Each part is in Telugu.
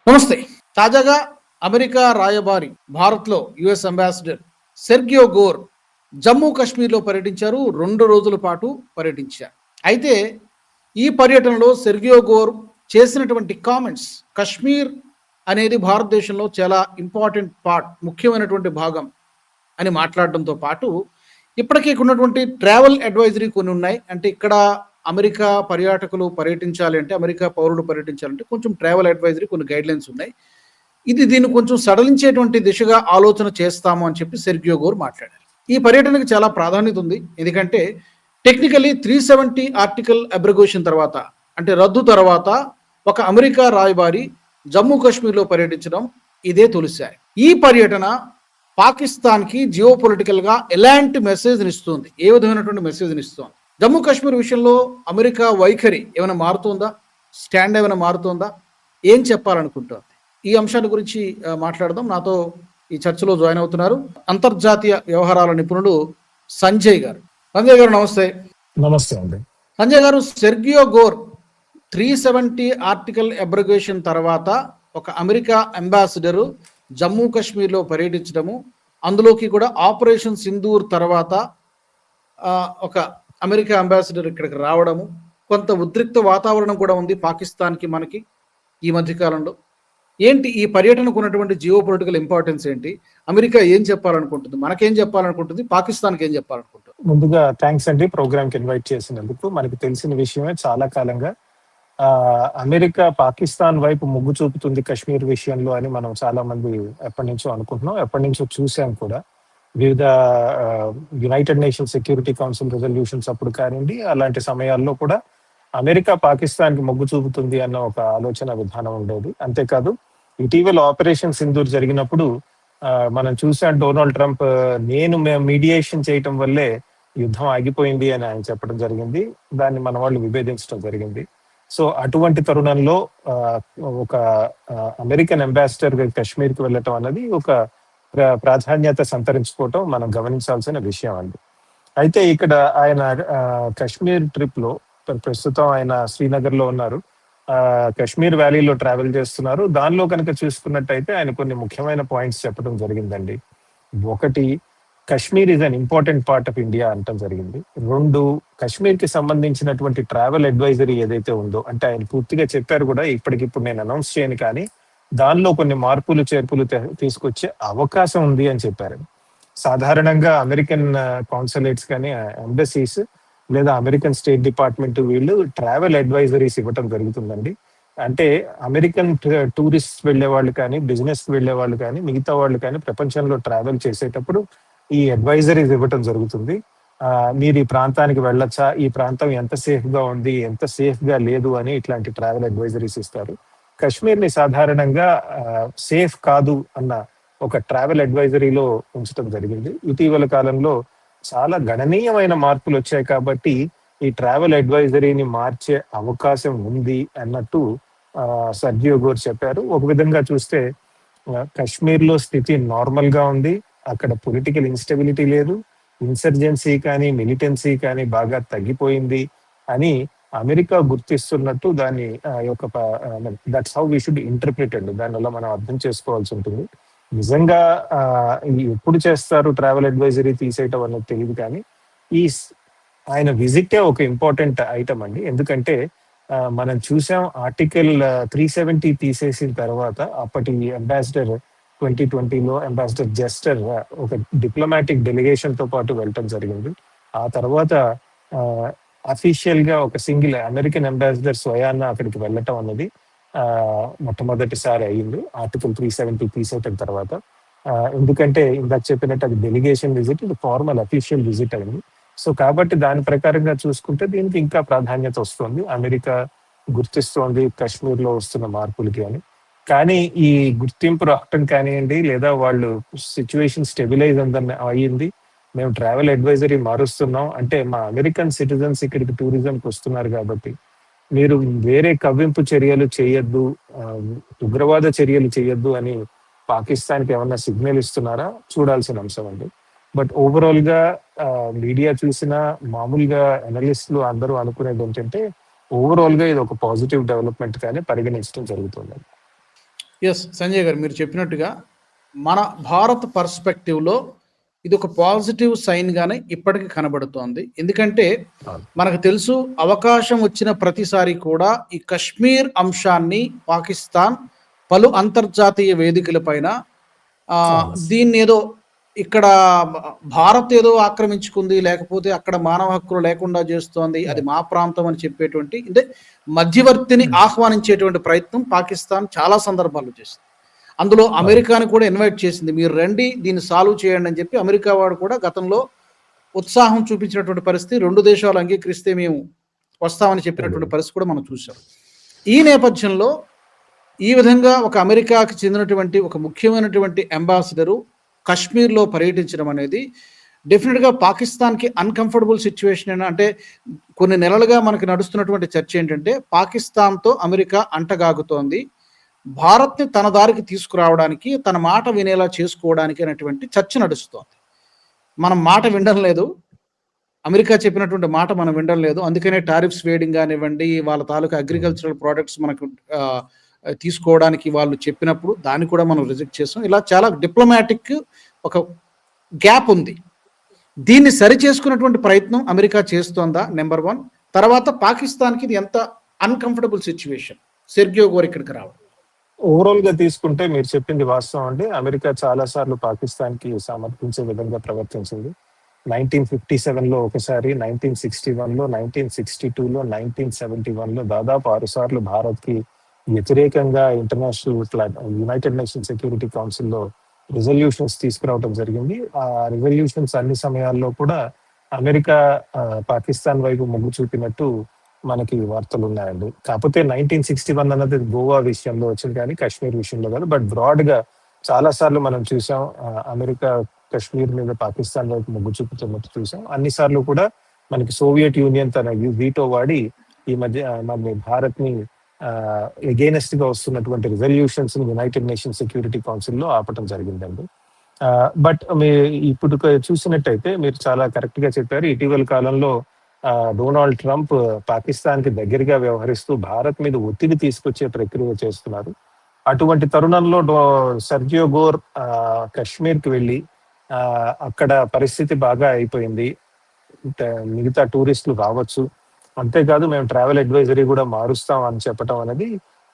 నమస్తే. తాజాగా అమెరికా రాయబారి, భారత్‌లో US ambassador Sergio Gor Jammu కాశ్మీర్‌లో పర్యటించారు. 2 రోజుల పాటు పర్యటించారు. అయితే ఈ పర్యటనలో సెర్గియో గోర్ చేసినటువంటి కామెంట్స్, కశ్మీర్ అనేది భారతదేశంలో చాలా ఇంపార్టెంట్ పార్ట్, ముఖ్యమైనటువంటి భాగం అని మాట్లాడడంతో పాటు, ఇప్పటికే ఉన్నటువంటి ట్రావెల్ అడ్వైజరీ కొన్ని ఉన్నాయి. అంటే ఇక్కడ అమెరికా పర్యాటకులు పర్యటించాలి అంటే, అమెరికా పౌరులు పర్యటించాలంటే కొంచెం ట్రావెల్ అడ్వైజరీ కొన్ని గైడ్‌లైన్స్ ఉన్నాయి. దీన్ని కొంచెం సడలించేటువంటి దిశగా ఆలోచన చేస్తాము అని చెప్పి సెర్గియో గోర్ మాట్లాడారు. ఈ పర్యటనకు చాలా ప్రాధాన్యత ఉంది. ఎందుకంటే టెక్నికల్లీ 370 ఆర్టికల్ అబ్రగేషన్ తర్వాత, అంటే రద్దు తర్వాత ఒక అమెరికా రాయబారి జమ్మూ కాశ్మీర్‌లో పర్యటించడం ఇదే తొలిసారి. ఈ పర్యటన పాకిస్తాన్‌కి జియో పొలిటికల్‌గా ఎలాంటి మెసేజ్‌ని ఇస్తుంది? ఏ విధమైనటువంటి మెసేజ్‌ని ఇస్తుంది? జమ్మూ కాశ్మీర్ విషయంలో అమెరికా వైఖరి ఏమైనా మారుతుందా? స్టాండ్ ఏమైనా మారుతుందా? ఏం చెప్పాలనుకుంటోంది? ఈ అంశాన్ని గురించి మాట్లాడదాం. నాతో ఈ చర్చలో జాయిన్ అవుతున్నారు అంతర్జాతీయ వ్యవహారాల నిపుణుడు సంజయ్ గారు. సంజయ్ గారు నమస్తే. నమస్తే అండి. సంజయ్ గారు, సెర్గియో గోర్ 370 ఆర్టికల్ అబ్రగేషన్ తర్వాత ఒక అమెరికా అంబాసిడరు జమ్మూ కాశ్మీర్లో పర్యటించడము, అందులోకి కూడా ఆపరేషన్ సింధూర్ తర్వాత ఒక అమెరికా అంబాసిడర్ ఇక్కడికి రావడము, కొంత ఉద్రిక్త వాతావరణం కూడా ఉంది పాకిస్తాన్కి మనకి ఈ మధ్యకాలంలో. ఏంటి ఈ పర్యటనకు ఉన్నటువంటి జియో పొలిటికల్ ఇంపార్టెన్స్ ఏంటి? అమెరికా ఏం చెప్పాలనుకుంటుంది? మనకేం చెప్పాలనుకుంటుంది? పాకిస్తాన్కి ఏం చెప్పాలనుకుంటుంది? ముందుగా థ్యాంక్స్ అండి ప్రోగ్రామ్ కి ఇన్వైట్ చేసినందుకు. మనకి తెలిసిన విషయమే, చాలా కాలంగా అమెరికా పాకిస్తాన్ వైపు మొగ్గు చూపుతుంది కశ్మీర్ విషయంలో అని మనం చాలా మంది ఎప్పటి నుంచో అనుకుంటున్నాం, ఎప్పటి నుంచో చూసాం కూడా. వివిధ United nation security council resolutions అప్పుడు కానివ్వండి, అలాంటి సమయాల్లో కూడా అమెరికా పాకిస్తాన్ కి మొగ్గు చూపుతుంది అన్న ఒక ఆలోచన విధానం ఉండేది. అంతేకాదు, ఇటీవల ఆపరేషన్ సింధూర్ జరిగినప్పుడు మనం చూసాం, డొనాల్డ్ ట్రంప్ నేను మీడియేషన్ చేయటం వల్లే యుద్ధం ఆగిపోయింది అని ఆయన చెప్పడం జరిగింది. దాన్ని మన వాళ్ళు విభేదించడం జరిగింది. సో అటువంటి తరుణంలో ఒక అమెరికన్ అంబాసిడర్ కశ్మీర్కి వెళ్ళటం అన్నది ఒక ప్రాధాన్యత సంతరించుకోవటం మనం గమనించాల్సిన విషయం అండి. అయితే ఇక్కడ ఆయన కశ్మీర్ ట్రిప్ లో ప్రస్తుతం ఆయన శ్రీనగర్ లో ఉన్నారు, కశ్మీర్ వ్యాలీలో ట్రావెల్ చేస్తున్నారు. దానిలో కనుక చూసుకున్నట్టయితే ఆయన కొన్ని ముఖ్యమైన పాయింట్స్ చెప్పడం జరిగిందండి. ఒకటి, Kashmir is an important part of India అంటం జరిగింది. 2, కశ్మీర్ కి సంబంధించినటువంటి ట్రావెల్ అడ్వైజరీ ఏదైతే ఉందో, అంటే ఆయన పూర్తిగా చెప్పారు కూడా, ఇప్పటికిప్పుడు నేను అనౌన్స్ చేయను కానీ దానిలో కొన్ని మార్పులు చేర్పులు తీసుకొచ్చే అవకాశం ఉంది అని చెప్పారు. సాధారణంగా అమెరికన్ కాన్సులేట్స్ కానీ ఎంబసీస్ లేదా అమెరికన్ స్టేట్ డిపార్ట్మెంట్ వీళ్ళు ట్రావెల్ అడ్వైజరీస్ ఇవ్వటం జరుగుతుందండి. అంటే అమెరికన్ టూరిస్ట్ వెళ్లే వాళ్ళు కానీ, బిజినెస్ వెళ్లే వాళ్ళు కానీ, మిగతా వాళ్ళు కానీ ప్రపంచంలో ట్రావెల్ చేసేటప్పుడు ఈ అడ్వైజరీస్ ఇవ్వటం జరుగుతుంది. మీరు ఈ ప్రాంతానికి వెళ్ళొచ్చా, ఈ ప్రాంతం ఎంత సేఫ్ గా ఉంది, ఎంత సేఫ్ గా లేదు అని ఇట్లాంటి ట్రావెల్ అడ్వైజరీస్ ఇస్తారు. కశ్మీర్ ని సాధారణంగా సేఫ్ కాదు అన్న ఒక ట్రావెల్ అడ్వైజరీలో ఉంచడం జరిగింది. ఇటీవల కాలంలో చాలా గణనీయమైన మార్పులు వచ్చాయి కాబట్టి ఈ ట్రావెల్ అడ్వైజరీని మార్చే అవకాశం ఉంది అన్నట్టు సెర్గియో గోర్ చెప్పారు. ఒక విధంగా చూస్తే కశ్మీర్ లో స్థితి నార్మల్ గా ఉంది, అక్కడ పొలిటికల్ ఇన్స్టెబిలిటీ లేదు, ఇన్సర్జెన్సీ కానీ మిలిటెన్సీ కానీ బాగా తగ్గిపోయింది అని అమెరికా గుర్తిస్తున్నట్టు దాన్ని యొక్క that's how we should interpret అండి. దానివల్ల మనం అర్థం చేసుకోవాల్సి ఉంటుంది. నిజంగా ఎప్పుడు చేస్తారు ట్రావెల్ అడ్వైజరీ తీసేయటం అన్నది తెలియదు, కానీ ఈ ఆయన విజిటే ఒక ఇంపార్టెంట్ ఐటమ్ అండి. ఎందుకంటే మనం చూసాం, ఆర్టికల్ 370 తీసేసిన తర్వాత అప్పటి అంబాసిడర్ 2020లో అంబాసిడర్ జెస్టర్ ఒక డిప్లొమాటిక్ డెలిగేషన్ తో పాటు వెళ్ళటం జరిగింది. ఆ తర్వాత అఫీషియల్ గా ఒక సింగిల్ అమెరికన్ అంబాసిడర్ స్వయాన అక్కడికి వెళ్ళటం అన్నది మొట్టమొదటిసారి అయ్యింది ఆర్టికల్ 370 తీసేయటం తర్వాత. ఎందుకంటే ఇందాక చెప్పినట్టు అది డెలిగేషన్ విజిట్, ఇది ఫార్మల్ అఫీషియల్ విజిట్ అయింది. సో కాబట్టి దాని ప్రకారంగా చూసుకుంటే దీనికి ఇంకా ప్రాధాన్యత వస్తుంది, అమెరికా గుర్తిస్తోంది కశ్మీర్ లో వస్తున్న మార్పులకి అని. కానీ ఈ గుర్తింపు రావటం కానివ్వండి, లేదా వాళ్ళు సిచ్యువేషన్ స్టెబిలైజ్ అయ్యింది, మేము ట్రావెల్ అడ్వైజరీ మారుస్తున్నాం అంటే, మా అమెరికన్ సిటిజన్స్ ఇక్కడికి టూరిజంకి వస్తున్నారు కాబట్టి మీరు వేరే కవ్వింపు చర్యలు చేయొద్దు, ఉగ్రవాద చర్యలు చేయొద్దు అని పాకిస్తాన్కి ఏమన్నా సిగ్నల్ ఇస్తున్నారా చూడాల్సిన అంశం అండి. బట్ ఓవరాల్ గా మీడియా చూసినా, మామూలుగా అనలిస్టులు అందరూ అనుకునేది ఏంటంటే, ఓవరాల్ గా ఇది ఒక పాజిటివ్ డెవలప్మెంట్ కానీ పరిగణించడం జరుగుతుంది. ఎస్ సంజయ్ గారు, మీరు చెప్పినట్టుగా మన భారత్ పర్స్పెక్టివ్లో ఇది ఒక పాజిటివ్ సైన్ గానే ఇప్పటికి కనబడుతోంది. ఎందుకంటే మనకు తెలుసు, అవకాశం వచ్చిన ప్రతిసారి కూడా ఈ కశ్మీర్ అంశాన్ని పాకిస్తాన్ పలు అంతర్జాతీయ వేదికల పైన దీన్ని ఏదో ఇక్కడ భారత్ ఏదో ఆక్రమించుకుంది, లేకపోతే అక్కడ మానవ హక్కులు లేకుండా చేస్తోంది, అది మా ప్రాంతం అని చెప్పేటువంటి అంటే మధ్యవర్తిని ఆహ్వానించేటువంటి ప్రయత్నం పాకిస్తాన్ చాలా సందర్భాల్లో చేసింది. అందులో అమెరికాని కూడా ఇన్వైట్ చేసింది, మీరు రండి దీన్ని సాల్వ్ చేయండి అని చెప్పి. అమెరికా వాడు కూడా గతంలో ఉత్సాహం చూపించినటువంటి పరిస్థితి, రెండు దేశాలు అంగీకరిస్తే మేము వస్తామని చెప్పినటువంటి పరిస్థితి కూడా మనం చూసాం. ఈ నేపథ్యంలో ఈ విధంగా ఒక అమెరికాకి చెందినటువంటి ఒక ముఖ్యమైనటువంటి అంబాసిడరు కశ్మీర్లో పర్యటించడం అనేది డెఫినెట్గా పాకిస్తాన్కి అన్కంఫర్టబుల్ సిచ్యువేషన్. అంటే కొన్ని నెలలుగా మనకి నడుస్తున్నటువంటి చర్చ ఏంటంటే, పాకిస్తాన్తో అమెరికా అంటగాగుతోంది, భారత్ని తన దారికి తీసుకురావడానికి, తన మాట వినేలా చేసుకోవడానికి అనేటువంటి చర్చ నడుస్తోంది. మనం మాట వినడం లేదు, అమెరికా చెప్పినటువంటి మాట మనం వినడం లేదు. అందుకనే టారిఫ్స్ వేయడం కానివ్వండి, వాళ్ళ తాలూకా అగ్రికల్చరల్ ప్రోడక్ట్స్ మనకు తీసుకోవడానికి వాళ్ళు చెప్పినప్పుడు దాన్ని కూడా మనం రిజెక్ట్ చేసాం. ఇలా చాలా డిప్లొమాటిక్ ఒక గ్యాప్ ఉంది. దీన్ని సరి చేసుకున్నటువంటి ప్రయత్నం అమెరికా చేస్తోందా, నెంబర్ 1. తర్వాత పాకిస్తాన్కి ఇది ఎంత అన్కంఫర్టబుల్ సిచ్యువేషన్, సెర్గియో గోర్ ఇక్కడికి రావడం. ఓవరాల్ గా తీసుకుంటే మీరు చెప్పింది వాస్తవం అండి. అమెరికా చాలా సార్లు పాకిస్తాన్ కి సమర్పించే విధంగా ప్రవర్తించింది. 1957లో ఒకసారి, 1961లో, 1962లో, 1971లో దాదాపు 6 సార్లు భారత్ కి వ్యతిరేకంగా యునైటెడ్ నేషన్ సెక్యూరిటీ కౌన్సిల్లో రిజల్యూషన్స్ తీసుకురావడం జరిగింది. ఆ రిజల్యూషన్స్ అన్ని సమయాల్లో కూడా అమెరికా పాకిస్తాన్ వైపు మొగ్గు చూపినట్టు మనకి వార్తలు ఉన్నాయండి. కాకపోతే 1961 అన్నది గోవా విషయంలో వచ్చింది కానీ కాశ్మీర్ విషయంలో కాదు. బట్ బ్రాడ్ గా చాలా సార్లు మనం చూసాం అమెరికా కశ్మీర్ మీద పాకిస్తాన్ వైపు మొగ్గు చూపుతున్నట్టు చూసాం. అన్నిసార్లు కూడా మనకి సోవియట్ యూనియన్ తన వీటో వాడి ఈ మధ్య మన భారత్ ని ఎగైనెస్ట్ గా వస్తున్నటువంటి రిజల్యూషన్స్ యునైటెడ్ నేషన్ సెక్యూరిటీ కౌన్సిల్లో ఆపటం జరిగిందండి. బట్ ఇప్పుడు చూసినట్టయితే మీరు చాలా కరెక్ట్ గా చెప్పారు. ఇటీవల కాలంలో డొనాల్డ్ ట్రంప్ పాకిస్తాన్ కి దగ్గరగా వ్యవహరిస్తూ భారత్ మీద ఒత్తిడి తీసుకొచ్చే ప్రక్రియ చేస్తున్నారు. అటువంటి తరుణంలో సెర్జియో గోర్ కశ్మీర్ కి వెళ్ళి అక్కడ పరిస్థితి బాగా అయిపోయింది, మిగతా టూరిస్టులు రావచ్చు, అంతేకాదు మేము ట్రావెల్ అడ్వైజరీ కూడా మారుస్తాం అని చెప్పడం అనేది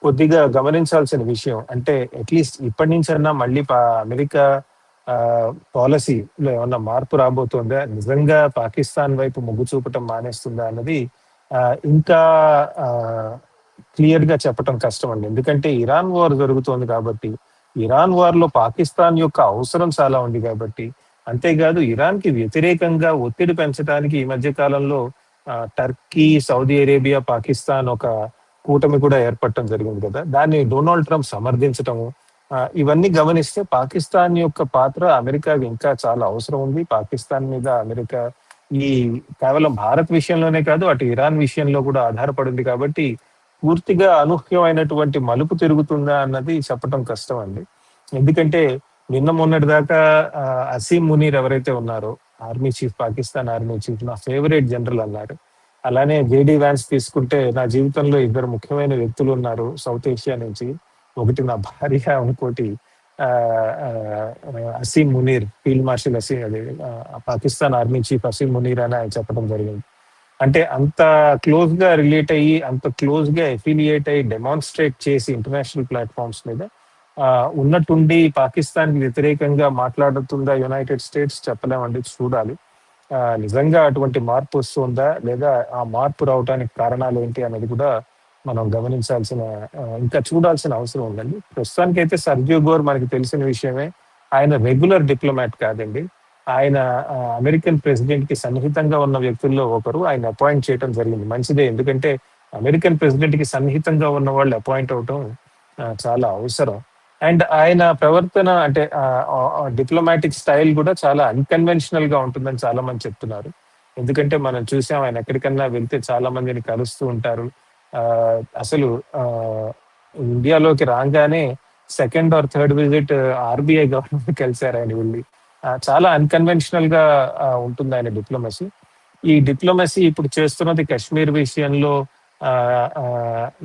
కొద్దిగా గమనించాల్సిన విషయం. అంటే అట్లీస్ట్ ఇప్పటి నుంచైనా మళ్ళీ అమెరికా పాలసీలో ఏమన్నా మార్పు రాబోతుందా, నిజంగా పాకిస్తాన్ వైపు మొగ్గు చూపటం మానేస్తుందా అన్నది ఇంకా క్లియర్ గా చెప్పటం కష్టం అండి. ఎందుకంటే ఇరాన్ వార్ జరుగుతోంది కాబట్టి, ఇరాన్ వార్ లో పాకిస్తాన్ యొక్క అవసరం చాలా ఉంది కాబట్టి, అంతేకాదు ఇరాన్ కి వ్యతిరేకంగా ఒత్తిడి పెంచడానికి ఈ మధ్య కాలంలో టర్కీ, సౌదీ అరేబియా, పాకిస్తాన్ ఒక కూటమి కూడా ఏర్పడటం జరిగింది కదా, దాన్ని డొనాల్డ్ ట్రంప్ సమర్థించటము, ఇవన్నీ గమనిస్తే పాకిస్తాన్ యొక్క పాత్ర అమెరికాకి ఇంకా చాలా అవసరం ఉంది. పాకిస్తాన్ మీద అమెరికా ఈ కేవలం భారత్ విషయంలోనే కాదు, అటు ఇరాన్ విషయంలో కూడా ఆధారపడింది కాబట్టి పూర్తిగా అనూహ్యమైనటువంటి మలుపు తిరుగుతుందా అన్నది చెప్పడం కష్టం అండి. ఎందుకంటే నిన్న మొన్నటి దాకా అసీం మునీర్ ఎవరైతే ఉన్నారో army chief, Pakistan army chief, నా ఫేవరెట్ జనరల్ అన్నారు. అలానే జేడీ వ్యాన్స్ తీసుకుంటే నా జీవితంలో 2 ముఖ్యమైన వ్యక్తులు ఉన్నారు సౌత్ ఏషియా నుంచి, ఒకటి నా భార్య, ఇంకోటి Asim Munir, field marshal Pakistan army chief Asim Munir అని ఆయన చెప్పడం జరిగింది. అంటే అంత క్లోజ్ గా రిలేట్ అయ్యి, అంత క్లోజ్ గా ఎఫిలియేట్ అయ్యి, డెమాన్స్ట్రేట్ చేసి ఇంటర్నేషనల్ ప్లాట్ఫామ్స్ మీద ఉన్నట్టుండి పాకిస్తాన్ కి వ్యతిరేకంగా మాట్లాడుతుందా యునైటెడ్ స్టేట్స్ చెప్పలేమండి, చూడాలి. నిజంగా అటువంటి మార్పు వస్తుందా లేదా ఆ మార్పు రావడానికి కారణాలు ఏంటి అనేది కూడా మనం గమనించాల్సిన, ఇంకా చూడాల్సిన అవసరం ఉందండి. ప్రస్తుతానికైతే సెర్జియో గోర్ మనకి తెలిసిన విషయమే. ఆయన రెగ్యులర్ డిప్లొమాట్ కాదండి, ఆయన అమెరికన్ ప్రెసిడెంట్ కి సన్నిహితంగా ఉన్న వ్యక్తుల్లో ఒకరు. ఆయన అపాయింట్ చేయడం జరిగింది, మంచిదే. ఎందుకంటే అమెరికన్ ప్రెసిడెంట్ కి సన్నిహితంగా ఉన్న వాళ్ళు అపాయింట్ అవటం చాలా అవసరం. అండ్ ఆయన ప్రవర్తన అంటే డిప్లొమాటిక్ స్టైల్ కూడా చాలా అన్కన్వెన్షనల్ గా ఉంటుందని చాలా మంది చెప్తున్నారు. ఎందుకంటే మనం చూసాం, ఆయన ఎక్కడికన్నా వెళ్తే చాలా మందిని కలుస్తూ ఉంటారు. అసలు ఇండియాలోకి రాగానే second or third visit RBI government కలిసారు ఆయన వెళ్ళి. చాలా అన్కన్వెన్షనల్ గా ఉంటుంది ఆయన డిప్లొమసీ. ఈ డిప్లొమసీ ఇప్పుడు చేస్తున్నది కాశ్మీర్ విషయంలో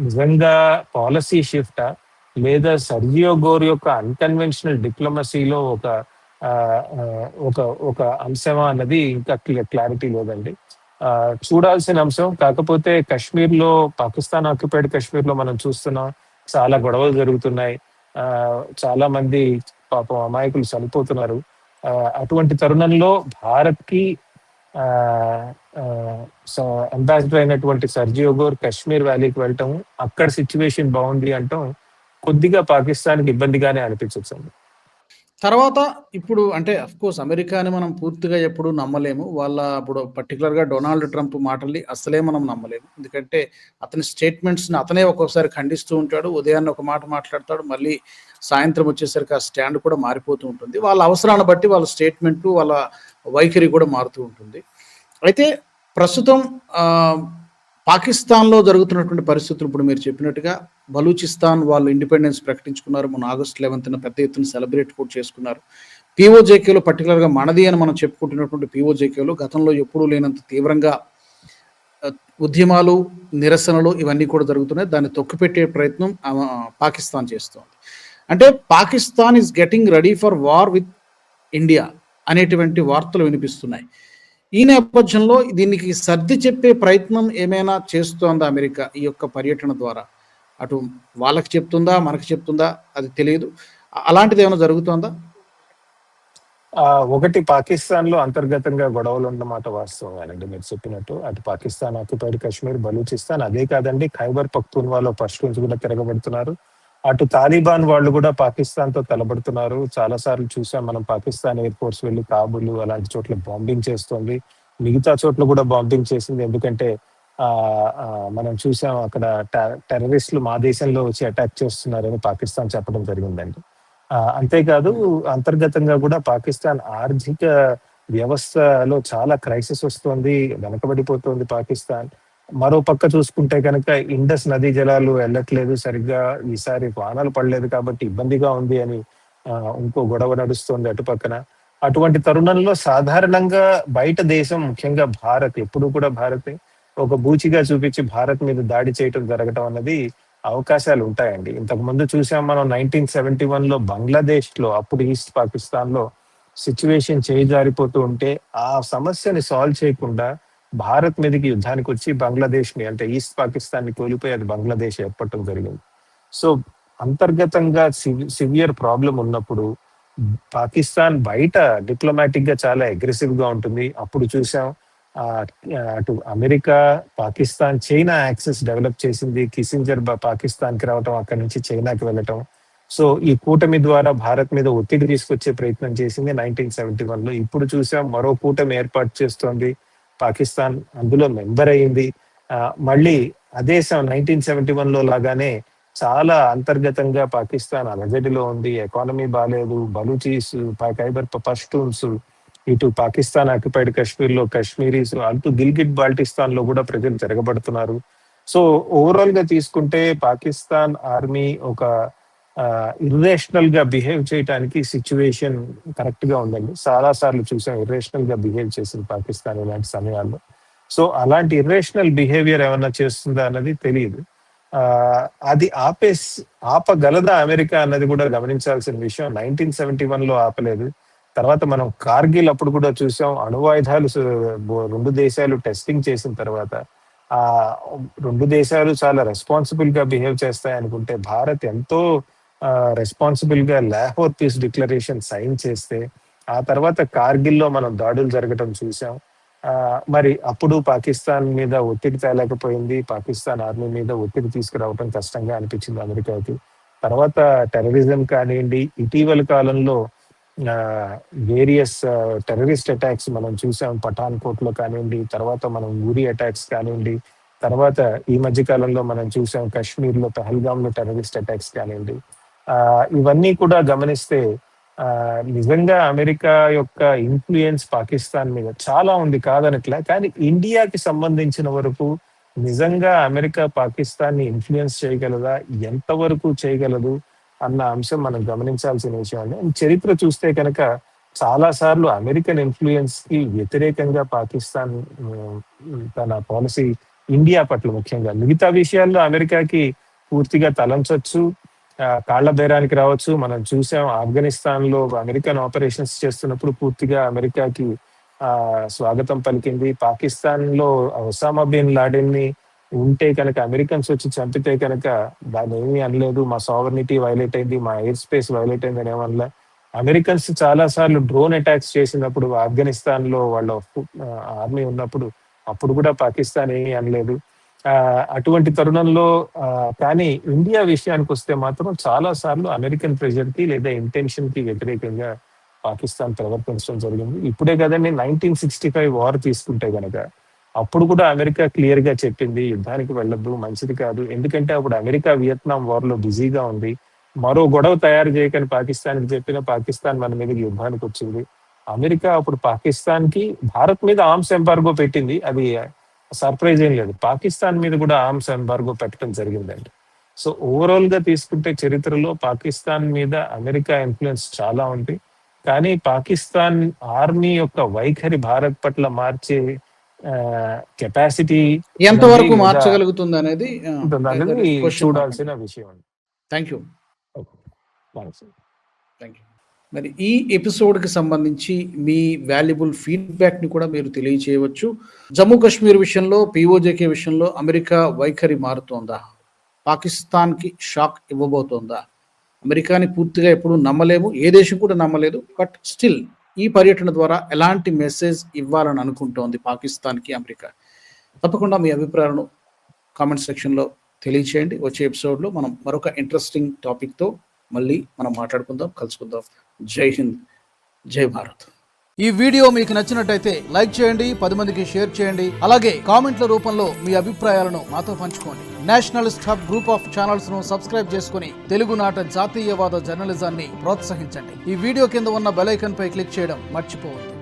నిజంగా పాలసీ షిఫ్టా లేదా సర్జియో గోర్ యొక్క అన్కన్వెన్షనల్ డిప్లొమసీలో ఆ, ఆ, ఒక ఒక అంశమా అన్నది ఇంకా క్లారిటీ లేదండి. చూడాల్సిన అంశం. కాకపోతే కాశ్మీర్లో, పాకిస్తాన్ ఆక్యుపైడ్ కాశ్మీర్లో మనం చూస్తున్నాం చాలా గొడవలు జరుగుతున్నాయి. ఆ, చాలా మంది పాపం అమాయకులు చనిపోతున్నారు. అటువంటి తరుణంలో భారత్కి ఆ, ఆ, అంబాసిడర్ అయినటువంటి సర్జియో గోర్ కాశ్మీర్ వ్యాలీకి వెళ్ళటం, అక్కడ సిచ్యువేషన్ బాగుంది అంటాం కొద్దిగా పాకిస్తాన్కి ఇబ్బందిగానే అనిపించచ్చు. తర్వాత ఇప్పుడు అంటే కోర్స్ అమెరికాని మనం పూర్తిగా ఎప్పుడు నమ్మలేము. ఇప్పుడు పర్టికులర్‌గా డొనాల్డ్ ట్రంప్ మాటల్ని అస్సలే మనం నమ్మలేము. ఎందుకంటే అతని స్టేట్మెంట్స్‌ని అతనే ఒక్కొక్కసారి ఖండిస్తూ ఉంటాడు. ఉదయాన్నే ఒక మాట మాట్లాడతాడు. మళ్ళీ సాయంత్రం వచ్చేసరికి ఆ స్టాండ్ కూడా మారిపోతూ ఉంటుంది. వాళ్ళ అవసరాన్ని బట్టి వాళ్ళ స్టేట్మెంటు, వాళ్ళ వైఖరి కూడా మారుతూ ఉంటుంది. అయితే ప్రస్తుతం పాకిస్తాన్‌లో జరుగుతున్నటువంటి పరిస్థితులు ఇప్పుడు మీరు చెప్పినట్టుగా బలూచిస్తాన్ వాళ్ళు ఇండిపెండెన్స్ ప్రకటించుకున్నారు. మొన్న ఆగస్టు 11న పెద్ద ఎత్తున సెలబ్రేట్ కూడా చేసుకున్నారు. పీఓజేకేలో పర్టికులర్‌గా మనది అని మనం చెప్పుకుంటున్నటువంటి పీఓజేకేలో గతంలో ఎప్పుడూ లేనంత తీవ్రంగా ఉద్యమాలు, నిరసనలు ఇవన్నీ కూడా జరుగుతున్నాయి. దాన్ని తొక్కిపెట్టే ప్రయత్నం పాకిస్తాన్ చేస్తోంది. అంటే Pakistan is getting ready for war with India అనేటువంటి వార్తలు వినిపిస్తున్నాయి. ఈ నేపథ్యంలో దీనికి సర్ది చెప్పే ప్రయత్నం ఏమైనా చేస్తోందా అమెరికా ఈ యొక్క పర్యటన ద్వారా? అటు వాళ్ళకి చెప్తుందా, మనకు చెప్తుందా అది తెలియదు. అలాంటిది ఏమైనా జరుగుతోందా? ఒకటి, పాకిస్తాన్ లో అంతర్గతంగా గొడవలు ఉన్నమాట వాస్తవమేనండి మీరు చెప్పినట్టు. అటు పాకిస్తాన్ ఆక్యుపైడ్ కాశ్మీర్, బలూచిస్తాన్, అదే కాదండి ఖైబర్ పఖ్తూన్వాలో పష్తూన్స్ కూడా తిరగబడుతున్నారు. అటు తాలిబాన్ వాళ్ళు కూడా పాకిస్తాన్ తో తలబడుతున్నారు. చాలా సార్లు చూసాం మనం, పాకిస్తాన్ ఎయిర్ ఫోర్స్ వెళ్ళి కాబుల్ అలాంటి చోట్ల బాంబింగ్ చేస్తోంది. మిగతా చోట్ల కూడా బాంబింగ్ చేసింది. ఎందుకంటే ఆ మనం చూసాం అక్కడ టెర్రరిస్టులు మా దేశంలో వచ్చి అటాక్ చేస్తున్నారని పాకిస్తాన్ చెప్పడం జరిగిందండి. అంతేకాదు అంతర్గతంగా కూడా పాకిస్తాన్ ఆర్థిక వ్యవస్థలో చాలా క్రైసిస్ వస్తోంది, వెనకబడిపోతోంది పాకిస్తాన్. మరో పక్క చూసుకుంటే కనుక ఇండస్ నదీ జలాలు వెళ్ళట్లేదు సరిగ్గా, ఈసారి వానలు పడలేదు కాబట్టి ఇబ్బందిగా ఉంది అని ఇంకో గొడవ నడుస్తోంది అటు పక్కన. అటువంటి తరుణంలో సాధారణంగా బయట దేశం, ముఖ్యంగా భారత్, ఎప్పుడు కూడా భారత్ ఒక బూచిగా చూపించి భారత్ మీద దాడి చేయటం జరగటం అన్నది అవకాశాలు ఉంటాయండి. ఇంతకు ముందు చూసాం మనం 1971లో బంగ్లాదేశ్ లో, అప్పుడు ఈస్ట్ పాకిస్తాన్ లో సిచ్యువేషన్ చేజారిపోతూ ఉంటే ఆ సమస్యని సాల్వ్ చేయకుండా భారత్ మీదకి యుద్ధానికి వచ్చి బంగ్లాదేశ్ ని, అంటే ఈస్ట్ పాకిస్తాన్ ని కోల్పోయి అది బంగ్లాదేశ్ ఏర్పడటం జరిగింది. సో అంతర్గతంగా సివియర్ ప్రాబ్లం ఉన్నప్పుడు పాకిస్తాన్ బయట డిప్లొమాటిక్ గా చాలా అగ్రెసివ్ గా ఉంటుంది. అప్పుడు చూసాం అటు America, Pakistan, China access develop చేసింది. కిసింజర్ పాకిస్తాన్ కి రావటం, అక్కడి నుంచి చైనాకి వెళ్ళటం. సో ఈ కూటమి ద్వారా భారత్ మీద ఒత్తిడి తీసుకొచ్చే ప్రయత్నం చేసింది 1971లో. ఇప్పుడు చూసాం మరో కూటమి ఏర్పాటు చేస్తోంది పాకిస్తాన్, అందులో మెంబర్ అయ్యింది. మళ్ళీ అదే 1971లో లాగానే చాలా అంతర్గతంగా పాకిస్తాన్ అలజడిలో ఉంది, ఎకానమీ బాగాలేదు, బలూచీస్, ఖైబర్ పష్తూన్స్, ఇటు పాకిస్తాన్ ఆక్యుపైడ్ కాశ్మీర్ లో కాశ్మీరీస్, అటు గిల్గిట్ బాల్టిస్తాన్ లో కూడా ప్రజలు తిరగబడుతున్నారు. సో ఓవరాల్ గా తీసుకుంటే పాకిస్తాన్ ఆర్మీ ఒక ఇర్రేషనల్ గా బిహేవ్ చేయడానికి సిచ్యువేషన్ కరెక్ట్ గా ఉందండి. చాలా సార్లు చూసాం ఇర్రేషనల్ గా బిహేవ్ చేసింది పాకిస్తాన్ ఇలాంటి సమయాల్లో. సో అలాంటి ఇర్రేషనల్ బిహేవియర్ ఏమన్నా చేస్తుందా అన్నది తెలియదు. అది ఆపగలదా అమెరికా అన్నది కూడా గమనించాల్సిన విషయం. 1971లో ఆపలేదు. తర్వాత మనం కార్గిల్ అప్పుడు కూడా చూసాం, అణువాయుధాలు రెండు దేశాలు టెస్టింగ్ చేసిన తర్వాత ఆ రెండు దేశాలు చాలా రెస్పాన్సిబుల్ గా బిహేవ్ చేస్తాయి అనుకుంటే భారత్ ఎంతో రెస్పాన్సిబుల్ గా లాహోర్ పీస్ డిక్లరేషన్ సైన్ చేస్తే ఆ తర్వాత కార్గిల్లో మనం దాడులు జరగటం చూసాం. మరి అప్పుడు పాకిస్తాన్ మీద ఒత్తిడి తేలేకపోయింది, పాకిస్తాన్ ఆర్మీ మీద ఒత్తిడి తీసుకురావడం కష్టంగా అనిపించింది అమెరికాకి. తర్వాత టెర్రరిజం కానివ్వండి, ఇటీవల కాలంలో వేరియస్ టెర్రరిస్ట్ అటాక్స్ మనం చూసాం, పఠాన్కోట్ లో కానివ్వండి, తర్వాత మనం ఊరి అటాక్స్ కానివ్వండి, తర్వాత ఈ మధ్య కాలంలో మనం చూసాం కాశ్మీర్ లో పహల్గామ్ లో టెర్రరిస్ట్ అటాక్స్ కానివ్వండి. ఇవన్నీ కూడా గమనిస్తే నిజంగా అమెరికా యొక్క ఇన్ఫ్లుయెన్స్ పాకిస్తాన్ మీద చాలా ఉంది కాదనట్లే. కానీ ఇండియాకి సంబంధించిన వరకు నిజంగా అమెరికా పాకిస్తాన్ ని ఇన్ఫ్లుయెన్స్ చేయగలదా, ఎంతవరకు చేయగలదు అన్న అంశం మనం గమనించాల్సిన విషయం అండి. చరిత్ర చూస్తే కనుక చాలా సార్లు అమెరికన్ ఇన్ఫ్లుయెన్స్ కి వ్యతిరేకంగా పాకిస్తాన్ తన పాలసీ ఇండియా పట్ల, ముఖ్యంగా మిగతా విషయాల్లో అమెరికాకి పూర్తిగా తలంచొచ్చు, కాళ్ల బేరానికి రావచ్చు. మనం చూసాం ఆఫ్ఘనిస్తాన్ లో అమెరికన్ ఆపరేషన్స్ చేస్తున్నప్పుడు పూర్తిగా అమెరికాకి స్వాగతం పలికింది. పాకిస్తాన్ లో ఒసామా బిన్ లాడెన్ ని ఉంటే కనుక అమెరికన్స్ వచ్చి చంపితే కనుక దాన్ని ఏమీ అనలేదు. మా సావర్నిటీ వైలేట్ అయింది, మా ఎయిర్ స్పేస్ వైలేట్ అయింది అని ఏమనలే. అమెరికన్స్ చాలా సార్లు డ్రోన్ అటాక్స్ చేసినప్పుడు ఆఫ్ఘనిస్తాన్ లో వాళ్ళ ఆర్మీ ఉన్నప్పుడు అప్పుడు కూడా పాకిస్తాన్ ఏమీ అనలేదు. అటువంటి తరుణంలో కానీ ఇండియా విషయానికి వస్తే మాత్రం చాలా సార్లు అమెరికన్ ప్రెజర్ కి లేదా ఇంటెన్షన్ కి వ్యతిరేకంగా పాకిస్తాన్ ప్రవర్తించడం జరిగింది. ఇప్పుడే కదండి 1965 వార్ తీసుకుంటే గనక అప్పుడు కూడా అమెరికా క్లియర్ గా చెప్పింది యుద్ధానికి వెళ్ళొద్దు, మంచిది కాదు. ఎందుకంటే అప్పుడు అమెరికా వియత్నాం వార్ లో బిజీగా ఉంది. మరో గొడవ తయారు చేయకని పాకిస్తాన్ కి చెప్పిన పాకిస్తాన్ మన మీద యుద్ధానికి వచ్చింది. అమెరికా అప్పుడు పాకిస్తాన్ కి భారత్ మీద ఆర్మ్స్ ఎంబార్గో పెట్టింది. అది సర్ప్రైజ్ ఏం లేదు. పాకిస్తాన్ మీద కూడా ఆర్మ్స్ ఎంబార్గో పెట్టడం జరిగిందండి. సో ఓవరాల్ గా తీసుకుంటే చరిత్రలో పాకిస్తాన్ మీద అమెరికా ఇన్ఫ్లుయెన్స్ చాలా ఉంది. కానీ పాకిస్తాన్ ఆర్మీ యొక్క వైఖరి భారత్ పట్ల మార్చే కెపాసిటీ ఎంతవరకు మార్చగలుగుతుంది అనేది చూడాల్సిన విషయం అండి. Thank you. మరి ఈ ఎపిసోడ్కి సంబంధించి మీ వాల్యుబుల్ ఫీడ్బ్యాక్ని కూడా మీరు తెలియచేయవచ్చు. జమ్మూ కాశ్మీర్ విషయంలో, పిఓజేకే విషయంలో అమెరికా వైఖరి మారుతోందా? పాకిస్తాన్కి షాక్ ఇవ్వబోతోందా? అమెరికాని పూర్తిగా ఎప్పుడు నమ్మలేము, ఏ దేశం కూడా నమ్మలేదు. బట్ స్టిల్ ఈ పర్యటన ద్వారా ఎలాంటి మెసేజ్ ఇవ్వాలని అనుకుంటోంది పాకిస్తాన్కి అమెరికా? తప్పకుండా మీ అభిప్రాయాలను కామెంట్ సెక్షన్లో తెలియచేయండి. వచ్చే ఎపిసోడ్లో మనం మరొక ఇంట్రెస్టింగ్ టాపిక్తో మళ్ళీ మనం మాట్లాడుకుందాం, కలుసుకుందాం. జై హింద్, జై భారత్. ఈ వీడియో మీకు నచ్చినట్టయితే లైక్ చేయండి, 10 మందికి షేర్ చేయండి. అలాగే కామెంట్ల రూపంలో మీ అభిప్రాయాలను మాతో పంచుకోండి. Nationalist hub group of channels ను సబ్స్క్రైబ్ చేసుకుని తెలుగునాట జాతీయవాద జర్నలిజాన్ని ప్రోత్సహించండి. ఈ వీడియో కింద ఉన్న బెల్ ఐకాన్ పై క్లిక్ చేయడం మర్చిపోవద్దు.